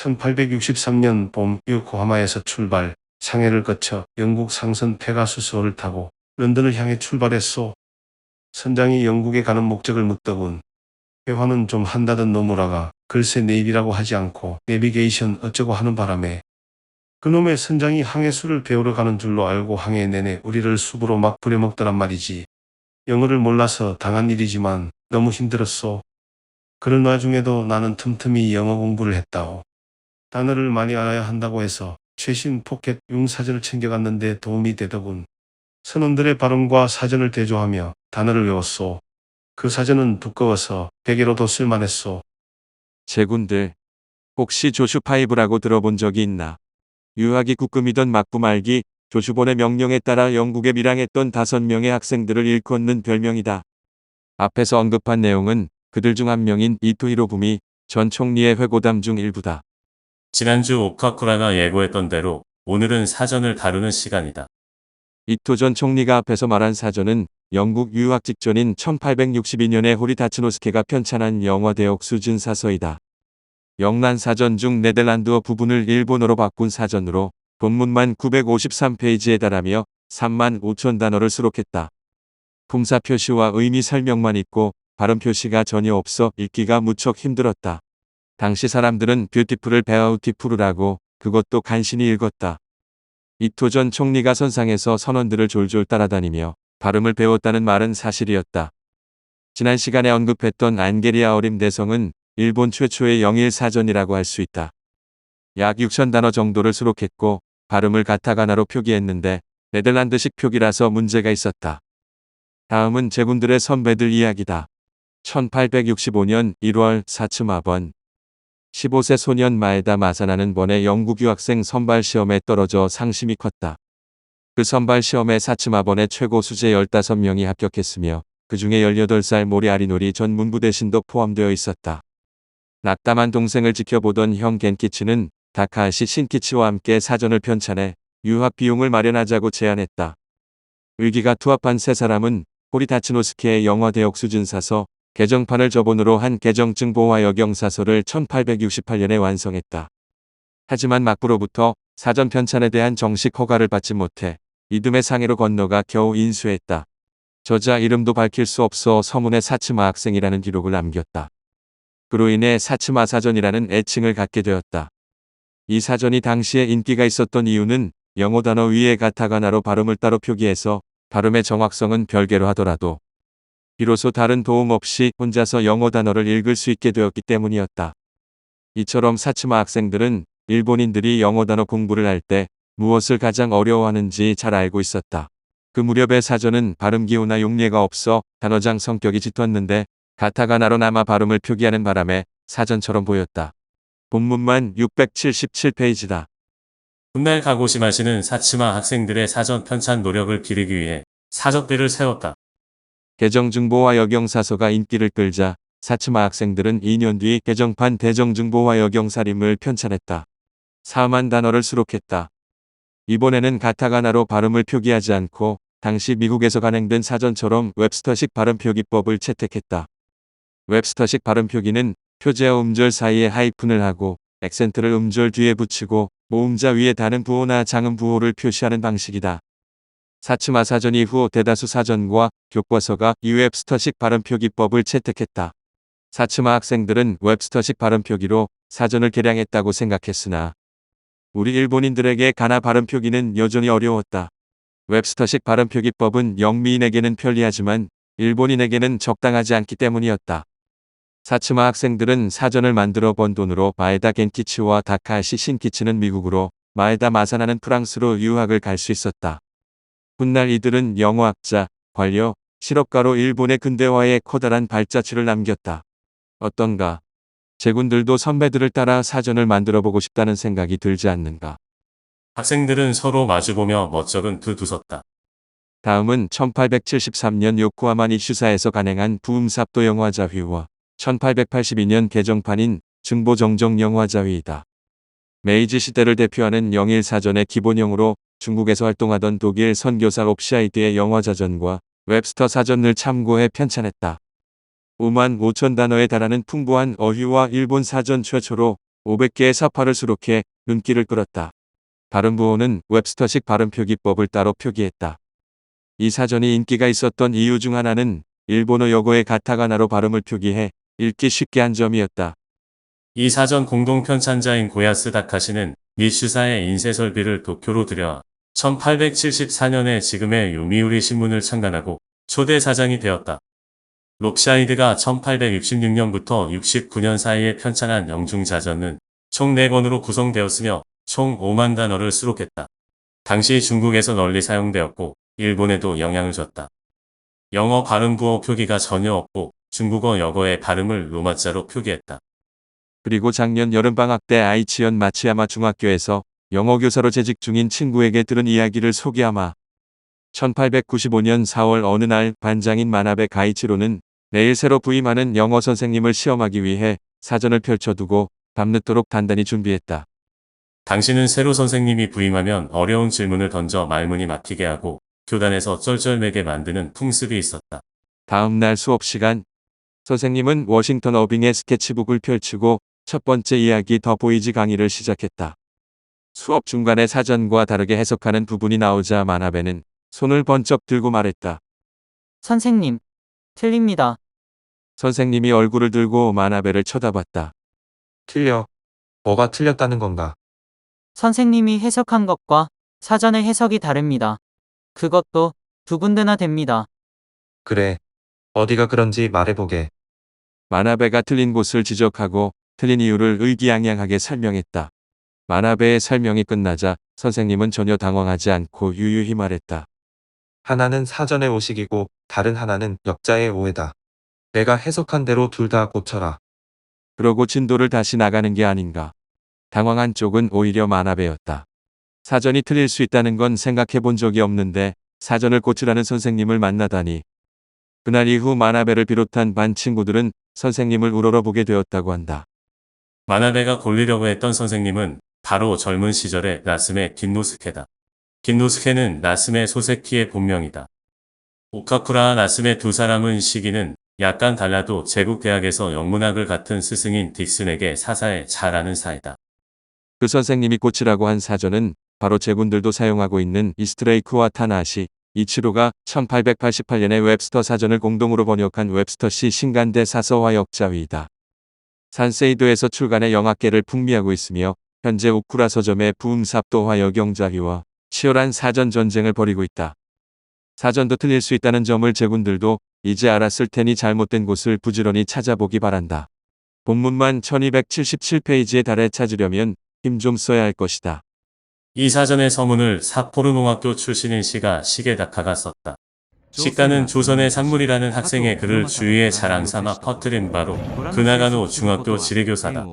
1863년 봄 요코하마에서 출발, 상해를 거쳐 영국 상선 페가수스호를 타고 런던을 향해 출발했소. 선장이 영국에 가는 목적을 묻더군. 회화는 좀 한다던 노무라가 글쎄 내 일이라고 하지 않고 내비게이션 어쩌고 하는 바람에 그놈의 선장이 항해술을 배우러 가는 줄로 알고 항해 내내 우리를 숲으로 막 부려먹더란 말이지. 영어를 몰라서 당한 일이지만 너무 힘들었소. 그런 와중에도 나는 틈틈이 영어 공부를 했다오. 단어를 많이 알아야 한다고 해서 최신 포켓 융사전을 챙겨갔는데 도움이 되더군. 선원들의 발음과 사전을 대조하며 단어를 외웠소. 그 사전은 두꺼워서 베개로도 쓸만했소. 제군들, 혹시 조슈5라고 들어본 적이 있나? 유학이 국금이던 막부 말기 조슈본의 명령에 따라 영국에 밀항했던 5명의 학생들을 일컫는 별명이다. 앞에서 언급한 내용은 그들 중 한 명인 이토 히로부미 전 총리의 회고담 중 일부다. 지난주 오카쿠라가 예고했던 대로 오늘은 사전을 다루는 시간이다. 이토 전 총리가 앞에서 말한 사전은 영국 유학 직전인 1862년에 호리 다츠노스케가 편찬한 영화 대역 수준 사서이다. 영란 사전 중 네덜란드어 부분을 일본어로 바꾼 사전으로 본문만 953페이지에 달하며 3만 5천 단어를 수록했다. 품사 표시와 의미 설명만 있고 발음 표시가 전혀 없어 읽기가 무척 힘들었다. 당시 사람들은 뷰티풀을 베아우티푸르라고 그것도 간신히 읽었다. 이토 전 총리가 선상에서 선원들을 졸졸 따라다니며 발음을 배웠다는 말은 사실이었다. 지난 시간에 언급했던 안게리아 어림 대성은 일본 최초의 영일 사전이라고 할 수 있다. 약 6천 단어 정도를 수록했고 발음을 가타가나로 표기했는데 네덜란드식 표기라서 문제가 있었다. 다음은 제군들의 선배들 이야기다. 1865년 1월 사츠마번 15세 소년 마에다 마사나는 번에 영국 유학생 선발 시험에 떨어져 상심이 컸다. 그 선발 시험에 사츠마번의 최고 수재 15명이 합격했으며 그 중에 18살 모리 아리노리 전 문부 대신도 포함되어 있었다. 낙담한 동생을 지켜보던 형 겐키치는 다카하시 신키치와 함께 사전을 편찬해 유학 비용을 마련하자고 제안했다. 의기가 투합한 세 사람은 호리 다츠노스케의 영화 대역 수준 사서 개정판을 저본으로 한 개정증 보화 여경사서를 1868년에 완성했다. 하지만 막부로부터 사전 편찬에 대한 정식 허가를 받지 못해 이듬해 상해로 건너가 겨우 인수했다. 저자 이름도 밝힐 수 없어 서문에 사츠마 학생이라는 기록을 남겼다. 그로 인해 사츠마 사전이라는 애칭을 갖게 되었다. 이 사전이 당시에 인기가 있었던 이유는 영어 단어 위에 가타가나로 발음을 따로 표기해서 발음의 정확성은 별개로 하더라도 비로소 다른 도움 없이 혼자서 영어 단어를 읽을 수 있게 되었기 때문이었다. 이처럼 사츠마 학생들은 일본인들이 영어 단어 공부를 할 때 무엇을 가장 어려워하는지 잘 알고 있었다. 그 무렵의 사전은 발음 기호나 용례가 없어 단어장 성격이 짙었는데 가타가나로 남아 발음을 표기하는 바람에 사전처럼 보였다. 본문만 677페이지다. 훗날 가고시마시는 사츠마 학생들의 사전 편찬 노력을 기르기 위해 사적대를 세웠다. 개정증보와 여경사서가 인기를 끌자 사츠마 학생들은 2년 뒤 개정판 대정증보와 여경사림을 편찬했다. 4만 단어를 수록했다. 이번에는 가타가나로 발음을 표기하지 않고 당시 미국에서 간행된 사전처럼 웹스터식 발음 표기법을 채택했다. 웹스터식 발음 표기는 표제와 음절 사이에 하이픈을 하고 액센트를 음절 뒤에 붙이고 모음자 위에 다른 부호나 장음 부호를 표시하는 방식이다. 사츠마 사전 이후 대다수 사전과 교과서가 이 웹스터식 발음 표기법을 채택했다. 사츠마 학생들은 웹스터식 발음 표기로 사전을 개량했다고 생각했으나 우리 일본인들에게 가나 발음 표기는 여전히 어려웠다. 웹스터식 발음 표기법은 영미인에게는 편리하지만 일본인에게는 적당하지 않기 때문이었다. 사츠마 학생들은 사전을 만들어 번 돈으로 마에다 겐키치와 다카하시 신키치는 미국으로, 마에다 마사나는 프랑스로 유학을 갈 수 있었다. 훗날 이들은 영어학자, 관료, 실업가로 일본의 근대화에 커다란 발자취를 남겼다. 어떤가? 제군들도 선배들을 따라 사전을 만들어보고 싶다는 생각이 들지 않는가? 학생들은 서로 마주보며 멋쩍은 두두섰다. 다음은 1873년 요코하마 이슈사에서 간행한 부음삽도 영화자휘와 1882년 개정판인 증보정정 영화자휘이다. 메이지 시대를 대표하는 영일 사전의 기본형으로 중국에서 활동하던 독일 선교사 옵샤이드의 영화자전과 웹스터 사전을 참고해 편찬했다. 5만 5천 단어에 달하는 풍부한 어휘와 일본 사전 최초로 500개의 사파를 수록해 눈길을 끌었다. 발음부호는 웹스터식 발음표기법을 따로 표기했다. 이 사전이 인기가 있었던 이유 중 하나는 일본어 여고의 가타가나로 발음을 표기해 읽기 쉽게 한 점이었다. 이 사전 공동 편찬자인 고야스 다카시는 미슈사의 인쇄설비를 도쿄로 들여와 1874년에 지금의 요미우리 신문을 창간하고 초대 사장이 되었다. 롭샤이드가 1866년부터 69년 사이에 편찬한 영중자전은 총 4권으로 구성되었으며 총 5만 단어를 수록했다. 당시 중국에서 널리 사용되었고 일본에도 영향을 줬다. 영어 발음부호 표기가 전혀 없고 중국어 여거의 발음을 로마자로 표기했다. 그리고 작년 여름방학 때 아이치현 마츠야마 중학교에서 영어 교사로 재직 중인 친구에게 들은 이야기를 소개하마. 1895년 4월 어느 날 반장인 마나베 가이치로는 내일 새로 부임하는 영어 선생님을 시험하기 위해 사전을 펼쳐두고 밤늦도록 단단히 준비했다. 당신은 새로 선생님이 부임하면 어려운 질문을 던져 말문이 막히게 하고 교단에서 쩔쩔매게 만드는 풍습이 있었다. 다음 날 수업 시간, 선생님은 워싱턴 어빙의 스케치북을 펼치고 첫 번째 이야기 더 보이지 강의를 시작했다. 수업 중간에 사전과 다르게 해석하는 부분이 나오자 마나베는 손을 번쩍 들고 말했다. 선생님, 틀립니다. 선생님이 얼굴을 들고 마나베를 쳐다봤다. 틀려. 뭐가 틀렸다는 건가? 선생님이 해석한 것과 사전의 해석이 다릅니다. 그것도 두 군데나 됩니다. 그래. 어디가 그런지 말해보게. 마나베가 틀린 곳을 지적하고 틀린 이유를 의기양양하게 설명했다. 마나베의 설명이 끝나자 선생님은 전혀 당황하지 않고 유유히 말했다. 하나는 사전의 오식이고 다른 하나는 역자의 오해다. 내가 해석한 대로 둘 다 고쳐라. 그러고 진도를 다시 나가는 게 아닌가. 당황한 쪽은 오히려 마나베였다. 사전이 틀릴 수 있다는 건 생각해 본 적이 없는데 사전을 고치라는 선생님을 만나다니. 그날 이후 마나베를 비롯한 반 친구들은 선생님을 우러러보게 되었다고 한다. 마나베가 골리려고 했던 선생님은 바로 젊은 시절의 나스메 긴노스케다. 긴노스케는 나스메 소세키의 본명이다. 오카쿠라와 나스메 두 사람은 시기는 약간 달라도 제국대학에서 영문학을 같은 스승인 딕슨에게 사사에 잘 아는 사이다. 그 선생님이 고치라고 한 사전은 바로 제군들도 사용하고 있는 이스트레이크와 타나시, 이치로가 1888년에 웹스터 사전을 공동으로 번역한 웹스터시 신간대 사서화 역자위이다. 산세이도에서 출간해 영학계를 풍미하고 있으며 현재 오쿠라 서점의 부음삽도화 역영자위와 치열한 사전 전쟁을 벌이고 있다. 사전도 틀릴 수 있다는 점을 제군들도 이제 알았을 테니 잘못된 곳을 부지런히 찾아보기 바란다. 본문만 1277페이지에 달해 찾으려면 힘 좀 써야 할 것이다. 이 사전의 서문을 사포르농학교 출신인 시가 시게다카가 썼다. 시가는 조선의 산물이라는 학생의 글을 주위에 자랑 삼아 퍼뜨린 바로 그나가노 중학교 지리교사다.